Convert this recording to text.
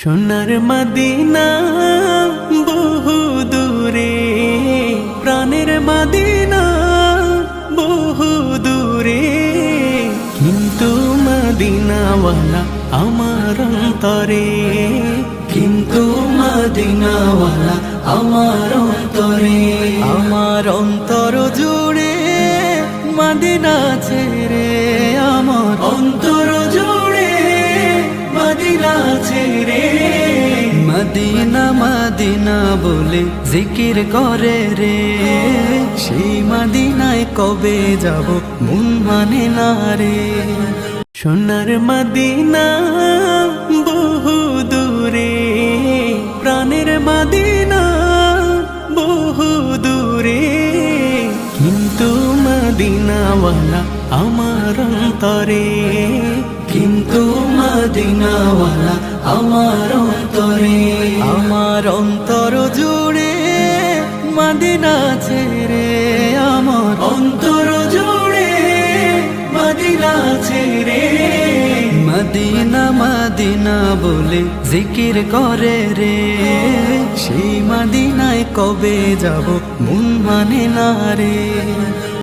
সোনার মদিনা বহু দূরে, প্রাণের মদিনা বহু দূরে, কিন্তু মদিনাওয়ালা আমার অন্তরে, কিন্তু মদিনাওয়ালা আমার অন্তরে। আমার অন্তর জুড়ে মদিনা ছেড়ে, আমার অন্তর জুড়ে মদিনা ছেড়ে। মদিনা মদিনা বলে জিকির করে রে, সেই মদিনায় কবে যাব মন মানে না রে। সোনার মদিনা বহু দূরে, প্রাণের মদিনা বহু দূরে, কিন্তু মদিনাওয়ালা আমার অন্তরে, কিন্তু মদিনাওয়ালা আমার অন্তরে। আমার অন্তর জুড়ে মদিনা ছেড়ে, আমার অন্তর জুড়ে মদিনা ছেড়ে। মদিনা মদিনা বলে জিকির করে রে, সেই মদিনায় কবে যাব মন মানে না রে।